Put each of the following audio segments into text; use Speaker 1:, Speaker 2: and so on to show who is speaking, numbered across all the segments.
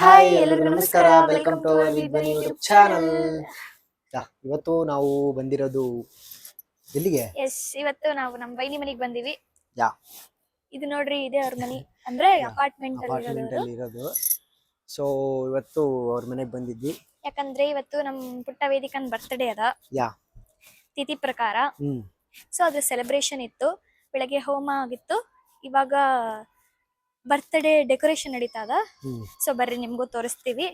Speaker 1: Hi ಎಲ್ಲರಿಗೂ ನಮಸ್ಕಾರ. Welcome to ಧ್ವನಿ ಯೂಟ್ಯೂಬ್ ಚಾನಲ್. ಇವತ್ತು ನಾವು ಬಂದಿರೋದು ಎಲ್ಲಿಗೆ?
Speaker 2: ಇವತ್ತು ನಾವು ನಮ್ಮ ವೈನಿ ಮನೆಗೆ ಬಂದಿವಿ. ಇದು ನೋಡ್ರಿ, ಇದೆ ಅವ್ರ ಮನೆ, ಅಂದ್ರೆ ಅಪಾರ್ಟ್ಮೆಂಟ್
Speaker 1: ಅಲ್ಲಿ ಇರೋದು. ಸೊ ಇವತ್ತು ಅವ್ರ ಮನೆಗೆ ಬಂದಿದ್ವಿ.
Speaker 2: ಯಾಕಂದ್ರೆ ಇವತ್ತು ನಮ್ಮ ಪುಟ್ಟ ವೇದಿಕನ್ ಬರ್ತ್ಡೇ ಅದ. ತಿಥಿ ಪ್ರಕಾರ. ಸೊ ಅದು ಸೆಲೆಬ್ರೇಷನ್ ಇತ್ತು. ಬೆಳಗ್ಗೆ ಹೋಮ ಆಗಿತ್ತು. ಇವಾಗ ಬರ್ತ್ಡೇ ಡೆಕೋರೇಷನ್ ನಡೀತಾ ಅದ. ಸೊ ಬರ್ರಿ, ನಿಮ್ಗೂ ತೋರಿಸ್ತೀವಿ.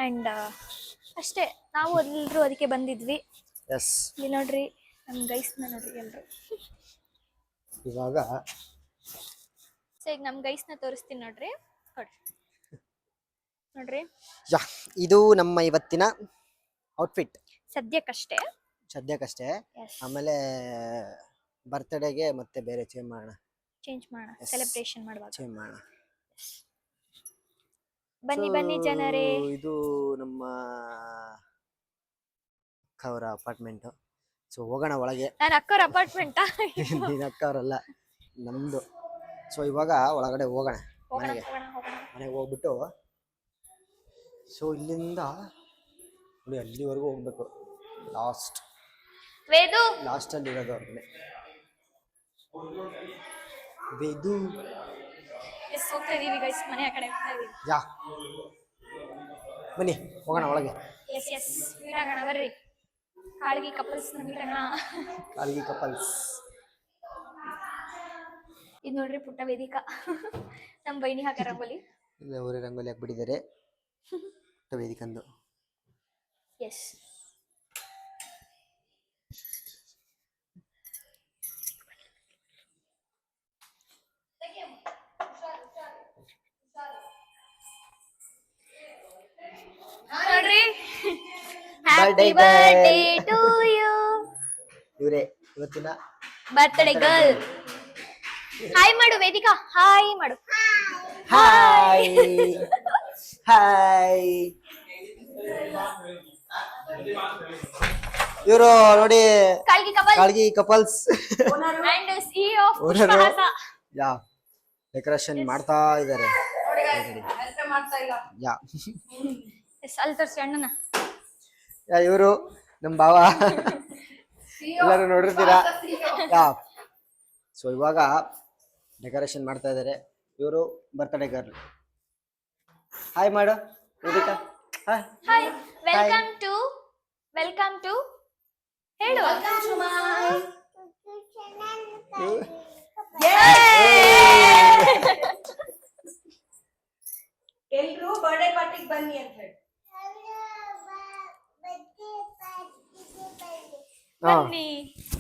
Speaker 2: ಅಂಡ್ ಅಷ್ಟೇ, ನಾವು ಎಲ್ಲರೂ ಅದಕ್ಕೆ ಬಂದಿದ್ವಿ. ಇಲ್ಲಿ ನೋಡ್ರಿ, ನಮ್ಮ ಗೈಸ್ನ ನೋಡ್ರಿ ಎಲ್ರು.
Speaker 1: ಇವಾಗ
Speaker 2: ಸೊ ಈಗ ನಮ್ಮ ಗೈಸ್ನ ತೋರಿಸ್ತೀನಿ ನೋಡ್ರಿ. ನೋಡ್ರಿ,
Speaker 1: ಇದು ನಮ್ಮ ಇವತ್ತಿನ ಔಟ್ಫಿಟ್.
Speaker 2: ಸದ್ಯಕ್ಕಷ್ಟೇ.
Speaker 1: ಆಮೇಲೆ ಬರ್ತ್ಡೇಗೆ ಮತ್ತೆ ಬೇರೆ ಚೇಂಜ್ ಮಾಡೋಣ,
Speaker 2: ಸೆಲೆಬ್ರೇಷನ್ ಮಾಡುವಾಗ
Speaker 1: ಚೇಂಜ್ ಮಾಡೋಣ.
Speaker 2: ಬನ್ನಿ ಜನರೇ.
Speaker 1: ಇದು ನಮ್ಮ ಅಕ್ಕವರ ಅಪಾರ್ಟ್ಮೆಂಟ್. ಸೊ ಹೋಗೋಣ ಒಳಗೆ.
Speaker 2: ನಾನು ಅಕ್ಕವ್ರ ಅಪಾರ್ಟ್ಮೆಂಟಾ?
Speaker 1: ನೀನು ಅಕ್ಕವರಲ್ಲ, ನಮ್ದು. ಸೊ ಇವಾಗ ಒಳಗಡೆ ಹೋಗೋಣ, ಮನೆಗೆ ಹೋಗ್ಬಿಟ್ಟು. ಸೊ ಇಲ್ಲಿಂದ ಅಲ್ಲಿವರೆಗೂ ಹೋಗ್ಬೇಕು. ಲಾಸ್ಟ್ ಅಲ್ಲಿ ಇರೋದು ಅವ್ರ ಮನೆ. ಬನ್ನಿ ಹೋಗೋಣ ಒಳಗೆ.
Speaker 2: ಬರ್ರಿ, ಕಾಳ್ಗಿ ಕಪಲ್ಸ್. ಇದು ನೋಡ್ರಿ, ಪುಟ್ಟ ವೇದಿಕಾ. ನಮ್ಮ ಬೈನಿ ಹಾಕ ರಂಗೋಲಿ.
Speaker 1: ಅವರೇ ರಂಗೋಲಿ ಹಾಕ್ಬಿಟ್ಟಿದ್ದಾರೆ, ಪುಟ್ಟ ವೇದಿಕಂದು.
Speaker 2: ನೋಡ್ರಿ, ಹ್ಯಾಪಿ ಬರ್ತ್ಡೇ ಟು ಯು.
Speaker 1: ಇವರೇ ಇವತ್ತಿನ
Speaker 2: ಬರ್ತ್ಡೇ ಗರ್ಲ್. ಹಾಯ್ ಮಾಡು ವೇದಿಕಾ, ಹಾಯ್ ಮಾಡು.
Speaker 1: ಹಾಯ್. ಇವರು ನೋಡಿ, ಕಾಳ್ಗಿ couples
Speaker 2: and CEO Pushpahasa.
Speaker 1: Decoration ಮಾಡ್ತಾ ಇದ್ದಾರೆ. ಇವರು ನಮ್ಮ ಭಾವ, ಎಲ್ಲರೂ ನೋಡಿರ್ತೀರಾ. ಸೊ ಇವಾಗ ಡೆಕೋರೇಷನ್ ಮಾಡ್ತಾ ಇದ್ದಾರೆ. ಇವರು ಬರ್ತ್ಡೇ ಗರ್ಲ್. ಹಾಯ್ ಮಾಡು ವೇದಿಕಾ.
Speaker 2: ಹಾಯ್, ವೆಲ್ಕಮ್ ಟು ಹೇಳು.
Speaker 3: ಎಲ್ರು ಬರ್ಡೇ ಪಾರ್ಟಿಗೆ ಬನ್ನಿ ಅಂತ ಹೇಳಿ.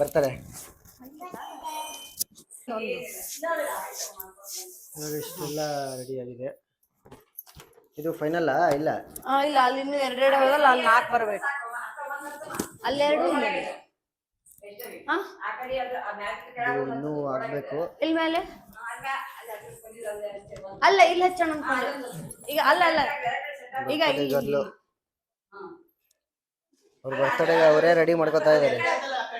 Speaker 1: ಬರ್ತಾರೆ. ಇಷ್ಟೆಲ್ಲ ರೆಡಿ ಆಗಿದೆ. ಇದು ಫೈನಲ್ ಇಲ್ಲ?
Speaker 3: ಇಲ್ಲ, ಅಲ್ಲಿ ಇನ್ನು ಎರಡೆರಡು ಹೋಗಲ್ಲ, ಅಲ್ಲಿ 4 ಬರ್ಬೇಕು. ಅಲ್ಲೆರಡು
Speaker 1: ಇನ್ನೂ ಆಗ್ಬೇಕು.
Speaker 3: ಇಲ್ಲಿ ಮೇಲೆ ಅಲ್ಲ, ಇಲ್ಲಿ ಹಚ್ಚೋಣ ಅನ್ಕೊಂಡು. ಈಗ ಅಲ್ಲ ಈಗ
Speaker 1: ಅವ್ರ ಬರ್ತ್ಡೇಗೆ ಅವರೇ ರೆಡಿ ಮಾಡ್ಕೊತಾ ಇದ್ದಾರೆ.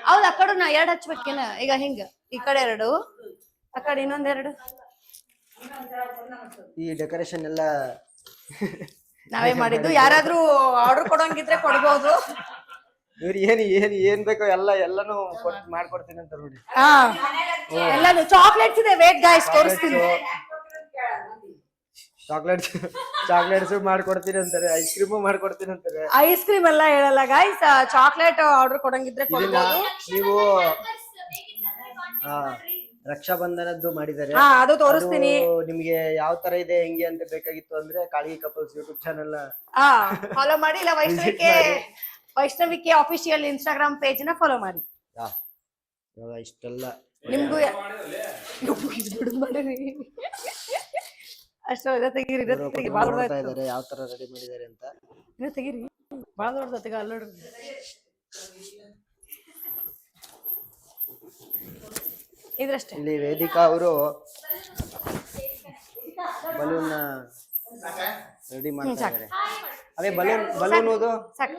Speaker 3: ಹೌದು, ಆ ಕಡೆ ನಾ 2 ಹಚ್ಬೇಕೇನ. ಈಗ ಹಿಂಗ ಈ ಕಡೆ 2, ಆ ಕಡೆ ಇನ್ನೊಂದೆರಡು.
Speaker 1: ಈ ಡೆಕೋರೇಷನ್ ಎಲ್ಲ
Speaker 3: ನಾವೇ ಮಾಡಿದ್ದು. ಯಾರಾದ್ರೂ ಆರ್ಡರ್ ಕೊಡೋಂಗಿದ್ರೆ ಕೊಡ್ಬೋದು.
Speaker 1: ಇವ್ರು ಏನ್ ಬೇಕೋ ಎಲ್ಲಾನು ಮಾಡ್ಕೊಡ್ತೀನಿ ಅಂತ ನೋಡಿ.
Speaker 3: ಎಲ್ಲಾನು ಚಾಕ್ಲೇಟ್ಸ್ ಇದೆ. ವೇಟ್ ಗೈಸ್, ತೋರಿಸ್ತೀನಿ.
Speaker 1: ಚಾಕ್ಲೇಟ್ಸ್ ಮಾಡ್ಕೊಡ್ತೀನಿ ಅಂತಾರೆ, ಐಸ್ ಕ್ರೀಮು ಮಾಡ್ಕೊಡ್ತೀನಿ ಅಂತಾರೆ.
Speaker 3: ಐಸ್ ಕ್ರೀಮ್ ಎಲ್ಲ ಹೇಳಲ್ಲ ಗೈಸ್, ಚಾಕ್ಲೇಟ್ ಆರ್ಡರ್ ಕೊಡಂಗಿದ್ರೆ ಕೊಡ್ಬೋದು.
Speaker 1: ನೀವು ರಕ್ಷಾ ಬಂಧನದ್ದು ಮಾಡಿದ್ದಾರೆ,
Speaker 3: ಅದು ತೋರಿಸ್ತೀನಿ.
Speaker 1: ನಿಮ್ಗೆ ಯಾವ ತರ ಇದೆ ಹೆಂಗೆ ಅಂತ ಬೇಕಾಗಿತ್ತು ಅಂದ್ರೆ Kalgi couples YouTube channel
Speaker 3: follow ಮಾಡಿ. ಇಲ್ಲ, ವೈಷ್ಣವಿಕೆ ಆಫಿಷಿಯಲ್ ಇನ್ಸ್ಟಾಗ್ರಾಮ್ ಪೇಜ್ ನ ಫಾಲೋ ಮಾಡಿ.
Speaker 1: ಇಷ್ಟೆಲ್ಲ
Speaker 3: ನಿಮ್ಗೂ ಅಷ್ಟು ತೆಗೀರಿ.
Speaker 1: ಯಾವ ತರ ರೆಡಿ ಮಾಡಿದ್ದಾರೆ ಅಂತ
Speaker 3: ತೆಗೀರಿ. ಬಾಳ ದೊಡ್ಡದ ಅಲ್ಲೋಡ್ರಿ. ಇದ್ರಷ್ಟೇ.
Speaker 1: ಇಲ್ಲಿ ವೇದಿಕಾ ಅವರು ಬಲೂನ್ ರೆಡಿ ಮಾಡ್ತಾ ಇದ್ದಾರೆ. ಅದೇ ಬಲೂನ್ ಓದು
Speaker 3: ಸಾಕು.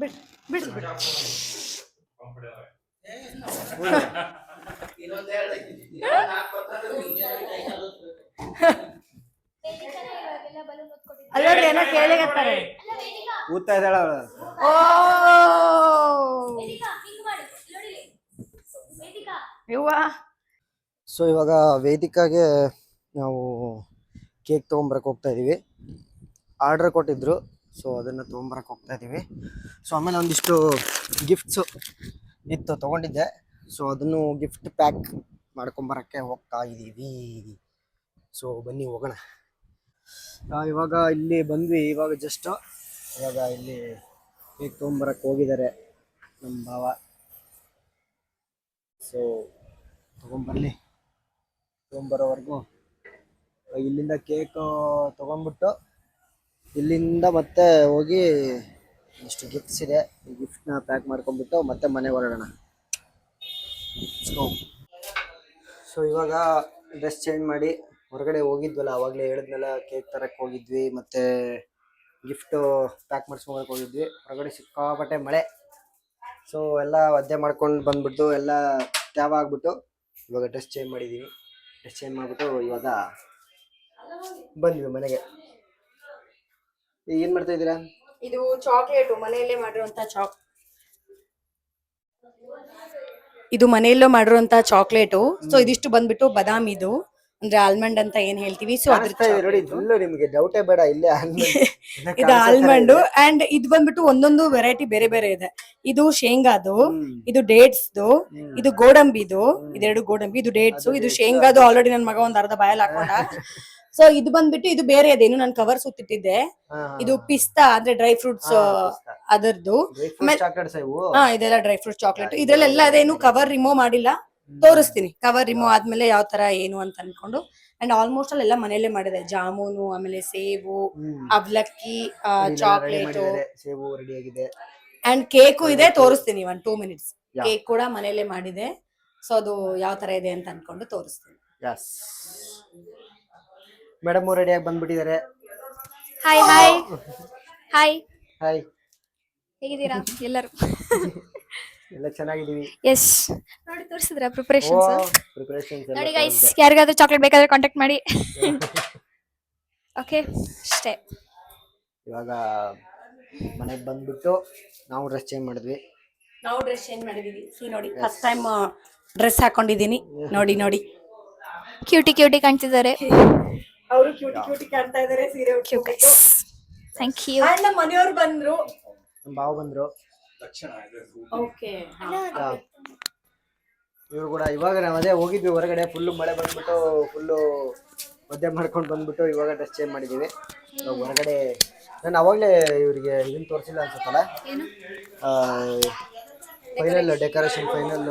Speaker 3: ಬಿಡ್. ಅಲ್ಲ ನೋಡ್ರಿ ಏನೋ ಕೇಳಿಗತ್ತಾರೆ.
Speaker 1: ಊದ್ತಾ ಇದ್ದಾಳ ಅವಳು.
Speaker 3: ಓ ಯವ್ವ.
Speaker 1: ಸೊ ಇವಾಗ ವೇದಿಕಾಗೆ ನಾವು ಕೇಕ್ ತೊಗೊಂಬರಕ್ಕೆ ಹೋಗ್ತಾ ಇದೀವಿ. ಆರ್ಡರ್ ಕೊಟ್ಟಿದ್ರು, ಸೊ ಅದನ್ನು ತೊಗೊಂಬರಕ್ಕೆ ಹೋಗ್ತಾ ಇದೀವಿ. ಸೊ ಆಮೇಲೆ ಒಂದಿಷ್ಟು ಗಿಫ್ಟ್ಸು ಇತ್ತು, ತೊಗೊಂಡಿದ್ದೆ. ಸೊ ಅದನ್ನು ಗಿಫ್ಟ್ ಪ್ಯಾಕ್ ಮಾಡ್ಕೊಂಬರಕ್ಕೆ ಹೋಗ್ತಾ ಇದ್ದೀವಿ. ಸೊ ಬನ್ನಿ ಹೋಗೋಣ. ಇವಾಗ ಇಲ್ಲಿ ಬಂದ್ವಿ, ಇವಾಗ ಜಸ್ಟ್ ಇವಾಗ ಇಲ್ಲಿ ಕೇಕ್ ತೊಗೊಂಬರಕ್ಕೆ ಹೋಗಿದ್ದಾರೆ ನಮ್ಮ ಭಾವ. ಸೊ ತೊಗೊಂಬರೋವರೆಗೂ ಇಲ್ಲಿಂದ ಕೇಕ್ ತೊಗೊಂಡ್ಬಿಟ್ಟು ಇಲ್ಲಿಂದ ಮತ್ತೆ ಹೋಗಿ ಇಷ್ಟು ಗಿಫ್ಟ್ಸ್ ಇದೆ, ಈ ಗಿಫ್ಟ್ನ ಪ್ಯಾಕ್ ಮಾಡ್ಕೊಂಡ್ಬಿಟ್ಟು ಮತ್ತೆ ಮನೆಗೆ ಹೊರಡೋಣ. ಸೊ ಇವಾಗ ಡ್ರೆಸ್ ಚೇಂಜ್ ಮಾಡಿ ಹೊರಗಡೆ ಹೋಗಿದ್ವಲ್ಲ, ಆವಾಗಲೇ ಹೇಳಿದ್ನಲ್ಲ, ಕೇಕ್ ತರಕ್ಕೆ ಹೋಗಿದ್ವಿ ಮತ್ತು ಗಿಫ್ಟು ಪ್ಯಾಕ್ ಮಾಡಿಸ್ಕೊಳಕ್ಕೆ ಹೋಗಿದ್ವಿ. ಹೊರಗಡೆ ಸಿಕ್ಕಾಪಟ್ಟೆ ಮಳೆ. ಸೊ ಎಲ್ಲ ಒದ್ದೆ ಮಾಡ್ಕೊಂಡು ಬಂದ್ಬಿಟ್ಟು ಎಲ್ಲ ತ್ಯಾವ ಆಗ್ಬಿಟ್ಟು ಇವಾಗ ಡ್ರೆಸ್ ಚೇಂಜ್ ಮಾಡಿದ್ದೀವಿ. ಡ್ರೆಸ್ ಚೇಂಜ್ ಮಾಡಿಬಿಟ್ಟು ಇವಾಗ ಬಂದ್ವಿ ಮನೆಗೆ. ಏನು ಮಾಡ್ತಾ ಇದ್ದೀರಾ?
Speaker 3: ಇದು ಚಾಕ್ಲೇಟು, ಮನೆಯಲ್ಲೇ ಮಾಡಿರುವಂತ ಇದು ಮನೆಯಲ್ಲೇ ಮಾಡಿರುವಂತ ಚಾಕ್ಲೇಟು. ಸೊ ಇದಿಷ್ಟು ಬಂದ್ಬಿಟ್ಟು ಬಾದಾಮ್, ಇದು ಅಂದ್ರೆ ಆಲ್ಮಂಡ್ ಅಂತ ಏನ್ ಹೇಳ್ತೀವಿ. ಸೊ
Speaker 1: ನೋಡಿ, ನಿಮಗೆ ಡೌಟೇ ಬೇಡ, ಇಲ್ಲೇ
Speaker 3: ಇದು ಆಲ್ಮಂಡ್ ಅಂಡ್ ಇದು ಬಂದ್ಬಿಟ್ಟು ಒಂದೊಂದು ವೆರೈಟಿ ಬೇರೆ ಬೇರೆ ಇದೆ. ಇದು ಶೇಂಗಾದು, ಇದು ಡೇಟ್ಸ್ದು, ಇದು ಗೋಡಂಬಿದು, ಇದೆರಡು ಗೋಡಂಬಿ, ಇದು ಡೇಟ್ಸ್, ಇದು ಶೇಂಗಾದು. ಆಲ್ರೆಡಿ ನನ್ ಮಗ ಒಂದ್ ಅರ್ಧ ಬಾಯಲ್ಲಿ ಹಾಕೊಂಡ. ಸೊ ಇದು ಬಂದ್ಬಿಟ್ಟು ಇದು ಬೇರೆ ಅದೇನು ನಾನು ಕವರ್ ಸುತ್ತಿಟ್ಟಿದ್ದೆ. ಇದು ಪಿಸ್ತಾ ಅಂದ್ರೆ ಡ್ರೈ ಫ್ರೂಟ್ಸ್ ಅದರದ್ದು. ಇದೆಲ್ಲ ಡ್ರೈ ಫ್ರೂಟ್ ಚಾಕ್ಲೇಟ್. ಇದ್ರಲ್ಲೆಲ್ಲ ಅದೇನು ಕವರ್ ರಿಮೂವ್ ಮಾಡಿಲ್ಲ, ತೋರಿಸ್ತೀನಿ ಕವರ್ ರಿಮೂವ್ ಆದ್ಮೇಲೆ ಯಾವ ತರ ಏನು ಅಂತ ಅನ್ಕೊಂಡು. ಅಂಡ್ ಆಲ್ಮೋಸ್ಟ್ ಎಲ್ಲ ಮನೆಯಲ್ಲೇ ಮಾಡಿದೆ. ಜಾಮೂನು, ಆಮೇಲೆ ಸೇಬು, ಅವಲಕ್ಕಿ, ಚಾಕ್ಲೇಟ್,
Speaker 1: ಸೇಬು ರೆಡಿ ಆಗಿದೆ.
Speaker 3: ಅಂಡ್ ಕೇಕು ಇದೆ, ತೋರಿಸ್ತೀನಿ 1-2 minutes. ಕೇಕ್ ಕೂಡ ಮನೆಯಲ್ಲೇ ಮಾಡಿದೆ. ಸೊ ಅದು ಯಾವ ತರ ಇದೆ ಅಂತ ಅನ್ಕೊಂಡು ತೋರಿಸ್ತೀನಿ.
Speaker 1: ಮೇಡಮ್ ರೆಡಿಯಾಗಿ ಬಂದ್ಬಿಟ್ಟಿದ್ದಾರೆ.
Speaker 2: ಹಾಯ್ ಹಾಯ್ ಹಾಯ್
Speaker 1: ಹಾಯ್,
Speaker 2: ಹೇಗಿದ್ದೀರಾ ಎಲ್ಲರೂ?
Speaker 1: ಎಲ್ಲ ಚೆನ್ನಾಗಿದ್ದೀವಿ.
Speaker 2: ಎಸ್, ನೋಡಿ ತೋರಿಸಿದ್ರ ಪ್ರಿಪರೇಷನ್ಸ್. ನೋಡಿ ಗೈಸ್,
Speaker 1: ಪ್ರಿಪರೇಷನ್ಸ್
Speaker 2: ಯಾರಿಗಾದ್ರೂ ಚಾಕ್ಲೇಟ್ ಬೇಕಾದ್ರೆ ಕಾಂಟ್ಯಾಕ್ಟ್ ಮಾಡಿ. ಓಕೆ, ಅಷ್ಟೇ.
Speaker 1: ಇವಾಗ ಮನೆಗೆ ಬಂದ್ಬಿಟ್ಟು ನಾವು ಡ್ರೆಸ್ ಚೇಂಜ್ ಮಾಡಿದ್ವಿ.
Speaker 3: ನಾವು ಡ್ರೆಸ್ ಚೇಂಜ್ ಮಾಡಿದೀವಿ. ನೋಡಿ ಫಸ್ಟ್ ಟೈಮ್ ಡ್ರೆಸ್ ಹಾಕೊಂಡಿದೀನಿ. ನೋಡಿ ನೋಡಿ,
Speaker 2: ಕ್ಯೂಟಿ ಕ್ಯೂಟಿ ಕಾಣ್ತಿದ್ದಾರೆ.
Speaker 3: ಅವರು ಕ್ಯೂಟಿ ಕ್ಯೂಟಿ ಕಾಣ್ತಾ ಇದಾರೆ ಸೀರೆ ಉಟ್ಕೊಂಡು.
Speaker 2: Thank you.
Speaker 3: ನಮ್ಮ ಮನೆಯವರು ಬಂದ್ರು,
Speaker 1: ನಮ್ಮ ಭಾವ ಬಂದ್ರು.
Speaker 3: ಓಕೆ,
Speaker 1: ಇವ್ರು ಕೂಡ ಇವಾಗ ನಾವು ಅದೇ ಹೋಗಿದ್ವಿ ಹೊರಗಡೆ. ಫುಲ್ಲು ಮಳೆ ಬಂದ್ಬಿಟ್ಟು ಫುಲ್ಲು ಒದ್ದೆ ಮಾಡ್ಕೊಂಡು ಬಂದ್ಬಿಟ್ಟು ಇವಾಗ ಡ್ರೆಸ್ ಚೇಂಜ್ ಮಾಡಿದ್ದೀವಿ. ಹೊರಗಡೆ ನಾನು ಅವಾಗಲೇ ಇವರಿಗೆ ಇದನ್ನು ತೋರಿಸಿಲ್ಲ ಅನ್ಸುತ್ತಲ್ಲ, ಫೈನಲ್ ಡೆಕೋರೇಷನ್, ಫೈನಲ್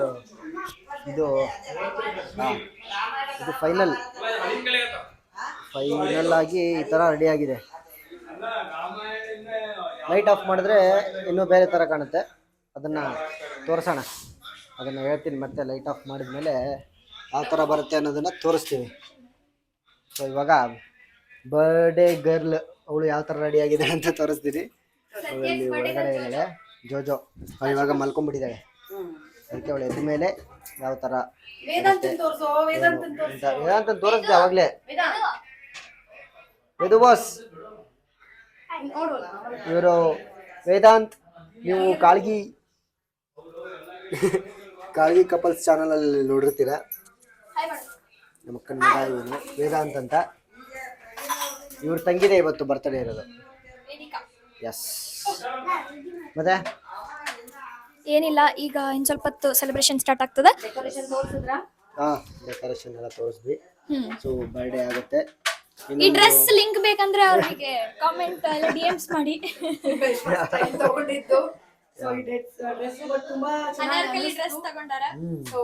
Speaker 1: ಇದು ಫೈನಲ್ ಆಗಿ ಈ ಥರ ರೆಡಿ ಆಗಿದೆ. ಲೈಟ್ ಆಫ್ ಮಾಡಿದ್ರೆ ಇನ್ನೂ ಬೇರೆ ಥರ ಕಾಣುತ್ತೆ, ಅದನ್ನು ತೋರಿಸೋಣ. ಅದನ್ನು ಹೇಳ್ತೀನಿ ಮತ್ತೆ. ಲೈಟ್ ಆಫ್ ಮಾಡಿದ್ಮೇಲೆ ಯಾವ ಥರ ಬರುತ್ತೆ ಅನ್ನೋದನ್ನು ತೋರಿಸ್ತೀವಿ. ಸೊ ಇವಾಗ ಬರ್ಡೇ ಗರ್ಲ್ ಅವಳು ಯಾವ ಥರ ರೆಡಿ ಆಗಿದೆ ಅಂತ ತೋರಿಸ್ತೀನಿ. ಅವಳಲ್ಲಿ ಹೊರಗಡೆ ಇದ್ದಾಳೆ ಜೋಜೋ, ಅವಳು ಇವಾಗ ಮಲ್ಕೊಂಡ್ಬಿಟ್ಟಿದ್ದಾಳೆ. ಅದಕ್ಕೆ ಅವಳು ಎದ್ದ ಮೇಲೆ ಯಾವ ಥರ ವೇದಾಂತನ ತೋರಿಸ್ದೆ ಅವಾಗಲೇ. ವೇದು ಬಾಸ್, ಇವರು ವೇದಾಂತ್. ನೀವು ಕಾಳ್ಗಿ ಕಪಲ್ಸ್ ಚಾನಲಲ್ಲಿ ನೋಡಿರ್ತೀರ. ನಮ್ಮ ಅಕ್ಕನ ಮಗ ಇವನು ವೇದಾಂತ್ ಅಂತ. ಇವ್ರ ತಂಗಿದೇ ಇವತ್ತು ಬರ್ತ್ಡೇ ಇರೋದು. ಎಸ್, ಮತ್ತೆ
Speaker 2: ಏನಿಲ್ಲ, ಈಗ ಇನ್ ಸ್ವಲ್ಪ ಹೊತ್ತು ಸೆಲೆಬ್ರೇಷನ್ ಸ್ಟಾರ್ಟ್ ಆಗ್ತದೆ.
Speaker 1: ಡೆಕೋರೇಷನ್ ಎಲ್ಲ ತೋರಿಸ್ವಿ. ಸೊ ಬರ್ಡೇ ಆಗುತ್ತೆ.
Speaker 2: ಈ ಡ್ರೆಸ್ ಲಿಂಕ್ ಬೇಕಂದ್ರೆ ಅವರಿಗೆ ಕಾಮೆಂಟ್ ಅಲ್ಲಿ DMs ಮಾಡಿ.
Speaker 3: ತಗೊಂಡಿದ್ದು. ಸೊ ಈ ಡ್ರೆಸ್ ತುಂಬಾ
Speaker 2: ಅನಾರ್ಕಲಿ ಡ್ರೆಸ್ ತಗೊಂಡಾರ.
Speaker 3: ಸೊ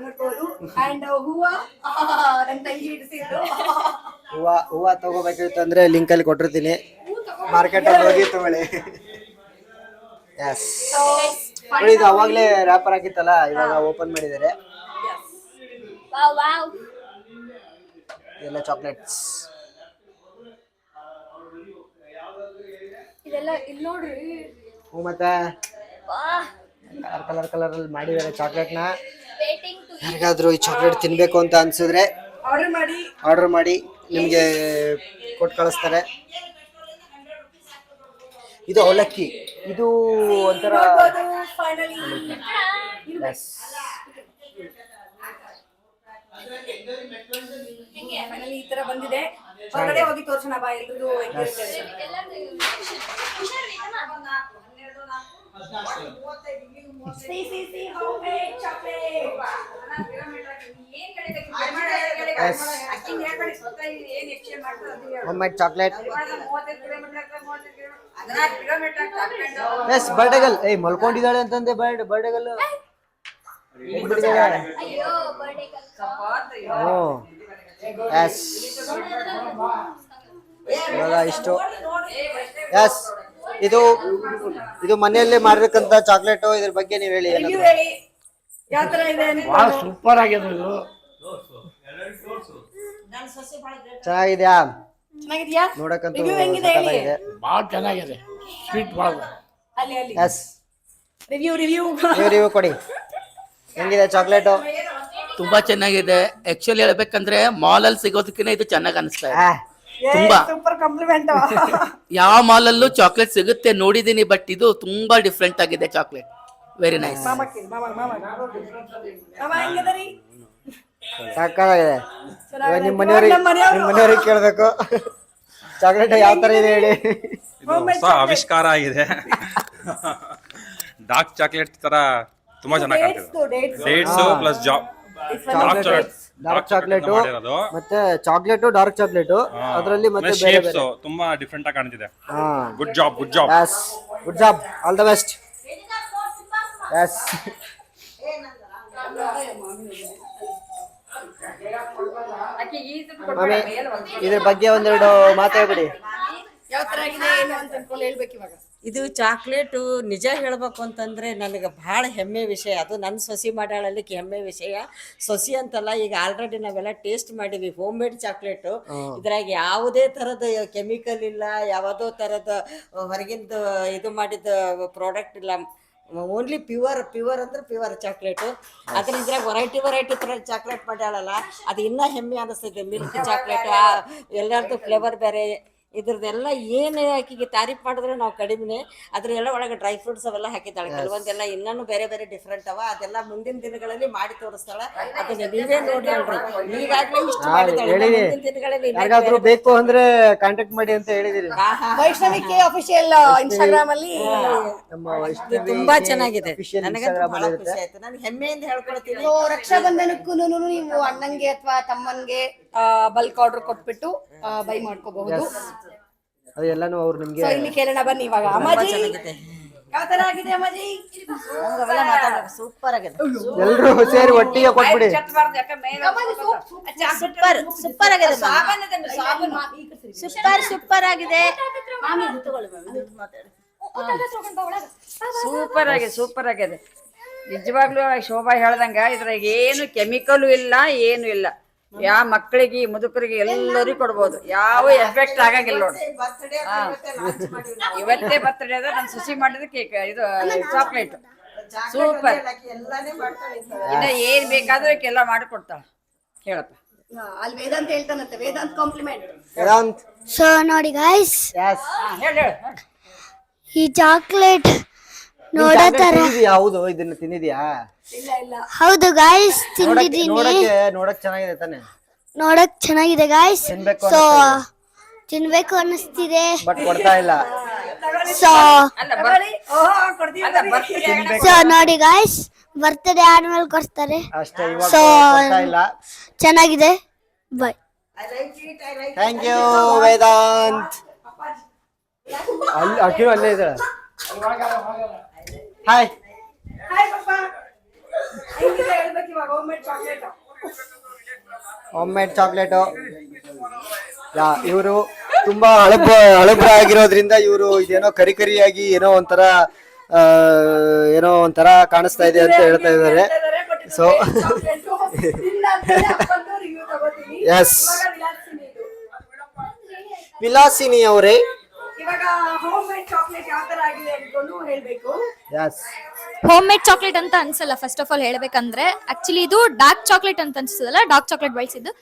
Speaker 3: ನೋಡ್ಬೋದು. ಅಂಡ್ ಹೂವ ನನ್ನ ತಂಗಿ ಇಡಿಸಿದ್ದು.
Speaker 1: ಹೂವ ತಗೋಬೇಕಿತ್ತು ಅಂದ್ರೆ ಲಿಂಕ್ ಅಲ್ಲಿ ಕೊಟ್ಟಿರ್ತೀನಿ, ಮಾರ್ಕೆಟ್ ಅಲ್ಲಿ ಹೋಗಿ ತಗೊಳ್ಳಿ. ಎಸ್, ಇದು ಅವಾಗಲೇ ರ್ಯಾಪರ್ ಆಗಿತ್ತಲ್ಲ, ಇವಾಗ ಓಪನ್ ಮಾಡಿದ್ದಾರೆ. ಇದೆಲ್ಲ ಚಾಕ್ಲೇಟ್ಸ್.
Speaker 2: ಇದೆಲ್ಲ ಇಲ್ಲಿ ನೋಡ್ರಿ.
Speaker 1: ಮತ್ತೆ ಕಲರ್ ಅಲ್ಲಿ ಮಾಡಿದ್ದಾರೆ ಚಾಕ್ಲೇಟ್ನ. ಯಾರಿಗಾದ್ರೂ ಈ ಚಾಕ್ಲೇಟ್ ತಿನ್ಬೇಕು ಅಂತ ಅನ್ಸಿದ್ರೆ
Speaker 3: ಆರ್ಡರ್ ಮಾಡಿ.
Speaker 1: ನಿಮಗೆ ಕೊಟ್ಟು ಕಳಿಸ್ತಾರೆ. ಇದು ಅವಲಕ್ಕಿ, ಇದು ಒಂಥರ Yes.
Speaker 3: ಫೈನಲಿ ಈ ತರ ಬಂದಿದೆ. ಹೊರಗಡೆ ಹೋಗಿ ತೋರ್ಸೋಣ ಬಾ ಎಲ್ರಿಗೂ.
Speaker 1: Homemade chocolate. Yes, ಬರ್ಡೇಗಲ್. ಮಲ್ಕೊಂಡಿದ್ದಾಳೆ ಅಂತಂದೆ ಬರ್ಡೇಗಲ್. ಇಷ್ಟು. ಎಸ್, ಇದು ಮನೆಯಲ್ಲೇ ಮಾಡಿರ್ತಕ್ಕಂತ ಚಾಕ್ಲೇಟ್. ಇದ್ರ ಬಗ್ಗೆ ನೀವ್ ಹೇಳಿ.
Speaker 3: ಯಾವ ತರ ಇದೆ?
Speaker 4: ಸೂಪರ್ ಆಗಿದೆ ಇದು.
Speaker 1: ಚೆನ್ನಾಗಿದ್ಯಾ?
Speaker 3: ಚೆನ್ನಾಗಿದ್ಯಾ?
Speaker 1: ನೋಡಕ್ಕಂತೂ
Speaker 3: ಹೆಂಗಿದೆ?
Speaker 4: ಭಾಳ ಚೆನ್ನಾಗಿದೆ. ಸ್ವೀಟ್ ಭಾಳ.
Speaker 3: ಅಲ್ಲಿ
Speaker 1: ಎಸ್,
Speaker 3: ರಿವ್ಯೂ
Speaker 1: ಕೊಡಿ. ಹೆಂಗಿದೆ ಚಾಕ್ಲೇಟು?
Speaker 5: ತುಂಬಾ ಚೆನ್ನಾಗಿದೆ. ಆಕ್ಚುಲಿ ಹೇಳ್ಬೇಕಂದ್ರೆ ಮಾಲ್ ಅಲ್ಲಿ ಸಿಗೋದಕ್ಕಿಂತ ಇದು ಚೆನ್ನಾಗಿ ಅನಿಸ್ತಾ ಇದೆ. ತುಂಬಾ
Speaker 3: ಸೂಪರ್ ಕಾಂಪ್ಲಿಮೆಂಟ್.
Speaker 5: ಯಾವ ಮಾಲ್ ಅಲ್ಲೂ ಚಾಕ್ಲೇಟ್ ಸಿಗುತ್ತೆ ನೋಡಿದೀನಿ, ಬಟ್ ಇದು ತುಂಬಾ ಡಿಫ್ರೆಂಟ್ ಆಗಿದೆ ಚಾಕ್ಲೇಟ್. Very nice.
Speaker 1: ಸಾಕಾಗಿದೆ. ನಿಮ್ ಮನೆಯವ್ರಿಗೆ ಕೇಳ್ಬೇಕು ಚಾಕ್ಲೇಟ್ ಯಾವ ತರ ಇದೆ ಹೇಳಿ.
Speaker 6: ಹೊಸ ಆವಿಷ್ಕಾರ ಆಗಿದೆ. ಡಾರ್ಕ್ ಚಾಕ್ಲೇಟ್ ತರ ತುಂಬಾ ಚೆನ್ನಾಗಿ ಕಾಣ್ತಿದೆ. ಡೇಟ್ಸ್ ಪ್ಲಸ್
Speaker 1: ಡಾರ್ಕ್ ಚಾಕ್ಲೇಟ್ ಮತ್ತೆ ಚಾಕ್ಲೇಟ್ ಡಾರ್ಕ್ ಚಾಕ್ಲೇಟ್ ಅದರಲ್ಲಿ ಮತ್ತೆ ಬೇರೆ ಬೇರೆ
Speaker 6: ತುಂಬಾ ಡಿಫ್ರೆಂಟ್ ಆಗಿ ಕಾಣ್ತಿದೆ. Good job.
Speaker 1: Yes, good job, all the best. Yes, ಮಾಮಿ ಇದ್ರ ಬಗ್ಗೆ ಒಂದೆರಡು ಮಾತಾಡ್ಬಿಡಿ.
Speaker 3: ಯಾವ ತರ ಆಗಿದೆ ಏನು ಅಂತ ಅನ್ಕೊಂಡು ಹೇಳ್ಬೇಕು ಇವಾಗ.
Speaker 7: ಇದು ಚಾಕ್ಲೇಟು ನಿಜ ಹೇಳ್ಬೇಕು ಅಂತಂದ್ರೆ ನನಗೆ ಭಾಳ ಹೆಮ್ಮೆ ವಿಷಯ. ಅದು ನನ್ನ ಸೊಸಿ ಮಾಡಾಳಲಿಕ್ಕೆ ಹೆಮ್ಮೆ ವಿಷಯ. ಸೊಸಿ ಅಂತಲ್ಲ, ಈಗ ಆಲ್ರೆಡಿ ನಾವೆಲ್ಲ ಟೇಸ್ಟ್ ಮಾಡಿವಿ ಹೋಮ್ ಮೇಡ್ ಚಾಕ್ಲೇಟು. ಇದ್ರಾಗ ಯಾವುದೇ ಥರದ ಕೆಮಿಕಲ್ ಇಲ್ಲ, ಯಾವುದೋ ಥರದ ಹೊರಗಿಂದ ಇದು ಮಾಡಿದ ಪ್ರಾಡಕ್ಟ್ ಇಲ್ಲ. ಓನ್ಲಿ ಪ್ಯೂರ್ ಅಂದ್ರೆ ಪ್ಯೂರ್ ಚಾಕ್ಲೇಟು. ಅದ್ರ ಇದ್ರಾಗ ವೆರೈಟಿ ಚಾಕ್ಲೇಟ್ ಮಾಡ್ಯಾಳಲ್ಲ, ಅದು ಇನ್ನೂ ಹೆಮ್ಮೆ ಅನಿಸ್ತೈತೆ. ಮಿಲ್ಕ್ ಚಾಕ್ಲೇಟ್ ಎಲ್ಲರದ್ದು ಫ್ಲೇವರ್ ಬೇರೆ. ಇದ್ರದ್ದೆಲ್ಲ ಏನು ಆಕಿಗೆ ತಾರೀಫ್ ಮಾಡಿದ್ರೆ ನಾವು ಕಡಿಮೆ. ಅದ್ರೆಲ್ಲ ಒಳಗೆ ಡ್ರೈ ಫ್ರೂಟ್ಸ್ ಅವೆಲ್ಲ ಹಾಕಿದ್ದಾಳೆ. ಕೆಲವೊಂದೆಲ್ಲ ಇನ್ನೂ ಬೇರೆ ಬೇರೆ ಡಿಫ್ರೆಂಟ್ ಅವ. ಅದೆಲ್ಲ ಮುಂದಿನ ದಿನಗಳಲ್ಲಿ ಮಾಡಿ ತೋರಿಸ್ತಾಳೆ. ಅದನ್ನ ನೀವೇ ನೋಡಿ ಹೇಳ್ರಿ. ಈಗಾಗಲೇ ಇಷ್ಟು ಮಾಡಿದ್ದಾಳೆ, ಮುಂದಿನ ದಿನಗಳಲ್ಲಿ
Speaker 1: ಯಾರಿಗಾದ್ರೂ ಬೇಕು ಅಂದ್ರೆ ಕಾಂಟ್ಯಾಕ್ಟ್ ಮಾಡಿ ಅಂತ ಹೇಳಿದಿರಿ.
Speaker 3: ವೈಷ್ಣವಿಕೆ ಅಫಿಷಿಯಲ್ ಇನ್ಸ್ಟಾಗ್ರಾಮ್ ಅಲ್ಲಿ
Speaker 1: ನಮ್ಮ
Speaker 7: ಇದು ತುಂಬಾ ಚೆನ್ನಾಗಿದೆ. ನನಗೆ ಬಹಳ ಖುಷಿ ಆಯ್ತು. ನಾನು ಹೆಮ್ಮೆಯಿಂದ ಹೇಳ್ಕೊಳ್ತೀನಿ.
Speaker 3: ರಕ್ಷಾ ಬಂಧನಕ್ಕೂ ನೀವು ಅಣ್ಣಂಗೆ ಅಥವಾ ತಮ್ಮನ್ಗೆ ಬಲ್ಕ್ ಆರ್ಡರ್ ಕೊಟ್ಬಿಟ್ಟು ಬೈ ಮಾಡ್ಕೋಬಹುದು.
Speaker 1: ಅದೆಲ್ಲಾನು ಅವ್ರು ನಿಮ್ಗೆ.
Speaker 3: ಸೊ ಇಲ್ಲಿ ಕೇಳೋಣ ಬನ್ನಿ ಇವಾಗ. ಅಮ್ಮಾಜಿ ಯಾವ ತರ ಆಗಿದೆ ಅಮ್ಮಾಜಿ?
Speaker 7: ಅವೆಲ್ಲ ಮಾತಾಡೋದು ಸೂಪರ್ ಆಗಿದೆ.
Speaker 1: ಎಲ್ರು ಸೇರಿ ಒಟ್ಟಿಗೆ ಕೊಟ್ಬಿಡಿ.
Speaker 7: ಸೂಪರ್ ಆಗಿದೆ. ಸೂಪರ್ ಆಗಿದೆ.
Speaker 8: ಸೂಪರ್ ಆಗಿದೆ. ನಿಜವಾಗ್ಲೂ ಶೋಭಾ ಹೇಳ್ದಂಗ ಇದ್ರಾಗ ಏನು ಕೆಮಿಕಲ್ ಇಲ್ಲ, ಏನು ಇಲ್ಲ. ಯಾವ ಮಕ್ಕಳಿಗೆ ಮುದುಕರಿಗೆ ಎಲ್ಲರಿಗೂ ಕೊಡ್ಬೋದು. ಯಾವ ಎಫೆಕ್ಟ್ ಆಗಂಗಿಲ್ಲ ನೋಡಿ. ಇವತ್ತೇ ಬರ್ತಡೇ ಅದ ನನ್ನ ಸೊಸಿ ಮಾಡಿದ ಕೇಕ್, ಇದು ಚಾಕ್ಲೇಟ್ ಸೂಪರ್. ಇನ್ನ ಏನ್ ಬೇಕಾದ್ರೂ ಎಲ್ಲ ಮಾಡಿಕೊಡ್ತಾಳ. ಹೇಳಪ್ಪ.
Speaker 3: ಅಲ್ಲಿ ವೇದಾಂತ್ ಹೇಳ್ತಾನಂತೆ. ವೇದಾಂತ್ ಕಾಂಪ್ಲಿಮೆಂಟ್.
Speaker 1: ವೇದಾಂತ್.
Speaker 9: ಸೊ ನೋಡಿ ಗೈಸ್,
Speaker 8: ಹೇಳ
Speaker 9: ಈ ಚಾಕ್ಲೇಟ್ ನೋಡತರ.
Speaker 1: ಹೌದು, ಇದನ್ನ ತಿಂದಿದ್ಯಾ?
Speaker 9: ಹೌದು ಗೈಸ್, ತಿಂದಿದ್ದೀನಿ.
Speaker 1: ನೋಡಕ್ ಚೆನ್ನಾಗಿದೆ ತಾನೆ?
Speaker 9: ನೋಡಕ್ ಚೆನ್ನಾಗಿದೆ ಗೈಸ್. ಸೊ ತಿನ್ಬೇಕು ಅನ್ನಿಸ್ತಿದೆ,
Speaker 1: ಬಟ್ ಕೊಡ್ತಾ ಇಲ್ಲ.
Speaker 9: ಸೊ ನೋಡಿ ಗೈಸ್, ಬರ್ತ್ಡೇ ಆದ್ಮೇಲೆ ಕೊಡ್ತಾರೆ
Speaker 1: ಅಷ್ಟೇ, ಇವಾಗ
Speaker 9: ಸೊ
Speaker 1: ಕೊಡ್ತಾ ಇಲ್ಲ.
Speaker 9: ಚೆನ್ನಾಗಿದೆ. ಬೈ.
Speaker 1: Thank you Vedant. ಅಲ್ಲಿ ಅಕ್ಕಿರು ಅಲ್ಲೇ ಇದೆ. Hi homemade chocolate. ಇವರು ತುಂಬಾ ಹಳಬ್ರ ಆಗಿರೋದ್ರಿಂದ ಇವರು ಇದೇನೋ ಕರಿಯಾಗಿ ಏನೋ ಒಂಥರ ಕಾಣಿಸ್ತಾ ಇದೆ ಅಂತ ಹೇಳ್ತಾ ಇದ್ದಾರೆ. ಸೊ ಎಸ್, ವಿಲಾಸಿನಿ ಅವರೇ
Speaker 3: ಇವಾಗ ಹೋಮ್ ಮೇಡ್ ಚಾಕ್ಲೇಟ್ ಯಾವ ತರ ಆಗಿದೆ ಅನ್ಕೊಂಡು ಹೇಳ್ಬೇಕು.
Speaker 1: ಎಸ್,
Speaker 2: ಹೋಮ್ ಮೇಡ್ ಚಾಕ್ಲೇಟ್ ಅಂತ ಅನ್ಸಲ್ಲ. ಫಸ್ಟ್ ಆಫ್ ಆಲ್ ಹೇಳ್ಬೇಕಂದ್ರೆ ಆಕ್ಚುಲಿ ಇದು ಡಾರ್ಕ್ ಚಾಕ್ಲೇಟ್ ಅಂತ ಅನ್ಸಲ್ಲ. ಡಾರ್ಕ್ ಚಾಕ್ಲೇಟ್ ಬಳಸಿದ್ದು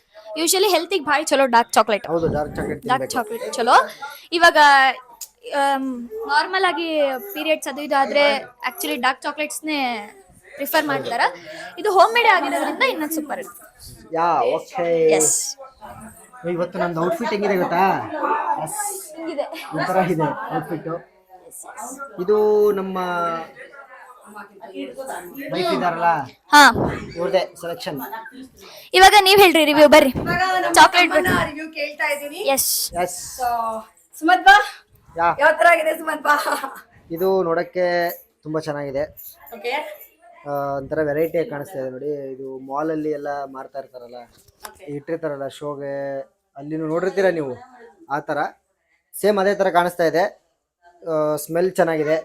Speaker 2: ಯೂಶಲಿ ಹೆಲ್ತಿಗೆ ಭಾಳ ಚಲೋ ಡಾರ್ಕ್ ಚಾಕ್ಲೇಟ್.
Speaker 1: ಹೌದು, ಡಾರ್ಕ್ ಚಾಕ್ಲೇಟ್
Speaker 2: ಡಾರ್ಕ್
Speaker 1: ತಿನ್ಬೇಕು.
Speaker 2: ಚಾಕ್ಲೇಟ್ ಚಲೋ. ಇವಾಗ ನಾರ್ಮಲ್ ಆಗಿ ಪೀರಿಯಡ್ಸ್ ಅದು ಇದು ಆದ್ರೆ ಆಕ್ಚುಲಿ ಡಾರ್ಕ್ ಚಾಕ್ಲೇಟ್ಸ್ನೇ ಪ್ರಿಫರ್ ಮಾಡ್ತಾರ. ಇದು ಹೋಮ್ ಮೇಡ್ ಆಗಿರೋದ್ರಿಂದ ಇನ್ನೊಂದು ಸೂಪರ್ ಇರುತ್ತೆ.
Speaker 1: ಯಾ ಓಕೆ.
Speaker 2: ಎಸ್,
Speaker 1: ಇವತ್ತು ನಂದು ಔಟ್ಫಿಟ್ ಹೆಂಗಿದೆ ಗೊತ್ತಾ?
Speaker 2: ಹಿಂಗಿದೆ.
Speaker 1: ಈ ಥರ ಇದೆ ಔಟ್ಫಿಟ್ಟು. ಇದು ನಮ್ಮ ವೈಫ್ ಇದಾರಲ್ಲ,
Speaker 2: ಹಾ,
Speaker 1: ಇವ್ರದೇ ಸೆಲೆಕ್ಷನ್.
Speaker 2: ಇವಾಗ ನೀವ್ ಹೇಳ್ರಿ ರಿವ್ಯೂ ಬರ್ರಿ. ಚಾಕ್ಲೇಟ್
Speaker 3: ರಿವ್ಯೂ ಕೇಳ್ತಾ ಇದ್ದೀನಿ.
Speaker 2: S,
Speaker 1: S.
Speaker 3: ಸುಮಂತ್ ಬಾ,
Speaker 1: ಯಾ,
Speaker 3: ಯಾವ ತರ ಆಗಿದೆ ಸುಮಂತ್ ಬಾ?
Speaker 1: ಇದು ನೋಡಕ್ಕೆ ತುಂಬಾ ಚೆನ್ನಾಗಿದೆ.
Speaker 3: ಓಕೆ,
Speaker 1: ಒಂಥರ ವೆರೈಟಿ ಕಾಣಿಸ್ತಾ ಇದೆ ನೋಡಿ. ಇದು ಮಾಲ್ ಅಲ್ಲಿ ಎಲ್ಲ ಮಾರ್ತಾ ಇರ್ತಾರಲ್ಲ, ಇಟ್ಟಿರ್ತಾರಲ್ಲ ಶೋಗೆ, ಅಲ್ಲಿ ನೋಡಿರ್ತೀರ ನೀವು, ಆ ಥರ ಸೇಮ್ ಅದೇ ಥರ ಕಾಣಿಸ್ತಾ ಇದೆ. ಸ್ಮೆಲ್ ಚೆನ್ನಾಗಿದೆ.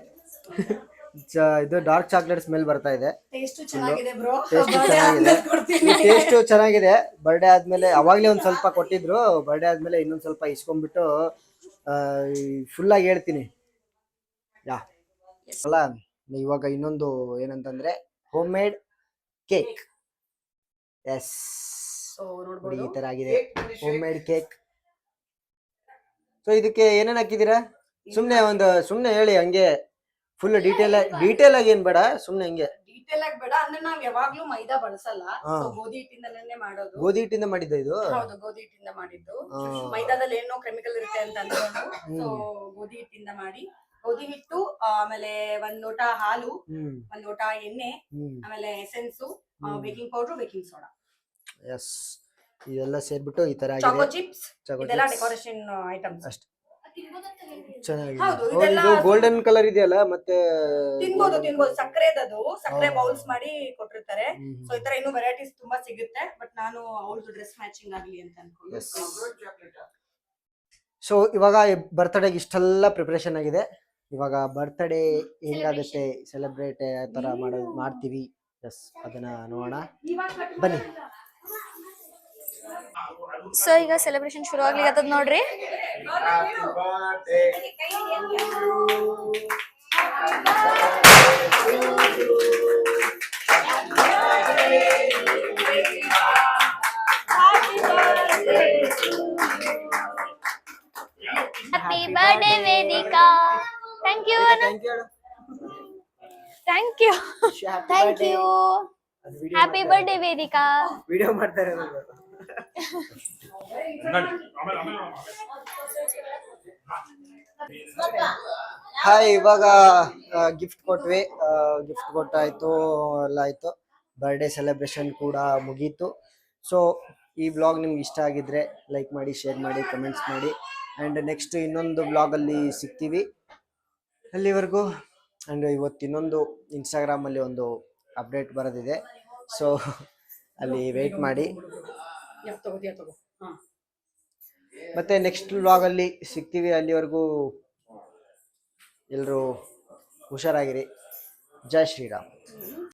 Speaker 1: ಇದು ಡಾರ್ಕ್ ಚಾಕ್ಲೇಟ್ ಸ್ಮೆಲ್ ಬರ್ತಾ ಇದೆ.
Speaker 3: ಟೇಸ್ಟ್ ಚೆನ್ನಾಗಿದೆ ಬ್ರೋ.
Speaker 1: ಟೇಸ್ಟ್ ಚೆನ್ನಾಗಿದೆ. ಟೇಸ್ಟ್ ಚೆನ್ನಾಗಿದೆ. ಬರ್ಡೇ ಆದ್ಮೇಲೆ ಅವಾಗ್ಲೇ ಒಂದ್ ಸ್ವಲ್ಪ ಕೊಟ್ಟಿದ್ರು, ಬರ್ಡೇ ಆದ್ಮೇಲೆ ಇನ್ನೊಂದ್ ಸ್ವಲ್ಪ ಇಸ್ಕೊಂಡ್ಬಿಟ್ಟು ಫುಲ್ ಆಗಿ ಹೇಳ್ತೀನಿ. ಯಾ ಅಲ್ಲ, ಇವಾಗ ಇನ್ನೊಂದು ಏನಂತಂದ್ರೆ ಹೋಮ್ ಮೇಡ್ ಕೇಕ್. ಎಸ್, ನೋಡಿ ಈ ತರ ಆಗಿದೆ ಹೋಮ್ ಮೇಡ್ ಕೇಕ್. ಸೊ ಇದಕ್ಕೆ ಏನೇನ್ ಹಾಕಿದೀರಾ? ಸುಮ್ನೆ ಹೇಳಿ, ಹಂಗೆ ಫುಲ್ ಡೀಟೇಲ್ ಆಗಿ ಏನ್ ಬೇಡ, ಸುಮ್ನೆ ಹಂಗೆ.
Speaker 3: ಡೀಟೇಲ್ ಆಗಿ ಬೇಡ ಅಂದ್ರೆ ನಾವ್ ಯಾವಾಗ್ಲೂ ಮೈದಾ ಬಳಸಲ್ಲ. So, ಗೋಧಿ ಹಿಟ್ಟಿಂದಲೇ ಮಾಡೋದು.
Speaker 1: ಗೋಧಿ ಹಿಟ್ಟಿಂದ ಮಾಡಿದ್ದ ಇದು?
Speaker 3: ಹೌದು, ಗೋಧಿ ಹಿಟ್ಟಿಂದ ಮಾಡಿದ್ದು. ಮೈದಾದಲ್ಲಿ ಏನೋ ಕೆಮಿಕಲ್ ಇರುತ್ತೆ ಅಂತ ಅನ್ಕೊಂಡು ಸೊ ಗೋಧಿ ಹಿಟ್ಟಿಂದ ಮಾಡಿ, ಗೋಧಿ ಹಿಟ್ಟು, ಆಮೇಲೆ 1 ಲೋಟ ಹಾಲು, 1 ಲೋಟ ಎಣ್ಣೆ, ಆಮೇಲೆ essence, baking powder, baking soda.
Speaker 1: Yes, ಇದೆಲ್ಲ ಸೇರ್ಬಿಟ್ಟು ಈ ತರ
Speaker 3: ಚಾಕೋ
Speaker 1: ಆಗಿದೆ.
Speaker 3: ಚಿಪ್ಸ್,
Speaker 1: ಚಾಕೋ
Speaker 3: ಇದೆಲ್ಲ
Speaker 1: ಚಿಪ್ಸ್
Speaker 3: ಡೆಕೋರೇಷನ್ ಐಟಮ್ಸ್.
Speaker 1: ಅಷ್ಟೇ ಚೆನ್ನಾಗಿದೆ.
Speaker 3: ಹೌದು,
Speaker 1: ಓ, ಇದು ಗೋಲ್ಡನ್ ಕಲರ್ ಇದೆಯಲ್ಲ, ಮತ್ತೆ
Speaker 3: ತಿನ್ಬೋದು. ಸಕ್ಕರೆದದು ಸಕ್ಕರೆ ಬೌಲ್ಸ್ ಮಾಡಿ ಕೊಟ್ಟಿರ್ತಾರೆ. ಸೊ ಈ ತರ ಇನ್ನೂ ವೆರೈಟೀಸ್ ತುಂಬಾ ಸಿಗುತ್ತೆ. ಬಟ್ ನಾನು ಅವಳದು ಡ್ರೆಸ್ ಮ್ಯಾಚಿಂಗ್ ಆಗ್ಲಿ ಅಂತ ಅನ್ಕೊಂಡು.
Speaker 1: ಸೊ ಇವಾಗ ಬರ್ತ್ಡೇಗೆ ಇಷ್ಟೆಲ್ಲ ಪ್ರಿಪರೇಷನ್ ಆಗಿದೆ. ಇವಾಗ ಬರ್ತ್ಡೇ ಹೆಂಗಾಗುತ್ತೆ, ಸೆಲೆಬ್ರೇಟ್ ಯಾವ ತರ ಮಾಡ್ತೀವಿ, ಎಸ್ ಅದನ್ನ ನೋಡೋಣ ಬನ್ನಿ.
Speaker 2: ಸೊ ಈಗ ಸೆಲೆಬ್ರೇಷನ್ ಶುರು ಆಗ್ಲಿಕ್ಕೆ ನೋಡ್ರಿ. Happy birthday Vedika. Thank you, thank you, thank you. Happy birthday Vedika.
Speaker 1: Video ಮಾಡ್ತಾರೆ. ಹಾಯ್, ಇವಾಗ ಗಿಫ್ಟ್ ಕೊಟ್ವಿ. ಗಿಫ್ಟ್ ಕೊಟ್ಟಾಯ್ತು, ಎಲ್ಲ ಆಯ್ತು. ಬರ್ಡೇ ಸೆಲೆಬ್ರೇಷನ್ ಕೂಡ ಮುಗೀತು. ಸೊ ಈ ವ್ಲಾಗ್ ನಿಮ್ಗೆ ಇಷ್ಟ ಆಗಿದ್ರೆ ಲೈಕ್ ಮಾಡಿ, ಶೇರ್ ಮಾಡಿ, ಕಮೆಂಟ್ಸ್ ಮಾಡಿ. ಆ್ಯಂಡ್ ನೆಕ್ಸ್ಟ್ ಇನ್ನೊಂದು ವ್ಲಾಗಲ್ಲಿ ಸಿಗ್ತೀವಿ. ಅಲ್ಲಿವರೆಗೂ. ಆ್ಯಂಡ್ ಇವತ್ತು ಇನ್ನೊಂದು ಇನ್ಸ್ಟಾಗ್ರಾಮಲ್ಲಿ ಒಂದು ಅಪ್ಡೇಟ್ ಬರೋದಿದೆ. ಸೊ ಅಲ್ಲಿ ವೆಯ್ಟ್ ಮಾಡಿ. ಮತ್ತೆ ನೆಕ್ಸ್ಟ್ ವ್ಲಾಗಲ್ಲಿ ಸಿಗ್ತೀವಿ. ಅಲ್ಲಿವರೆಗೂ ಎಲ್ಲರೂ ಹುಷಾರಾಗಿರಿ. ಜೈ ಶ್ರೀರಾಮ್.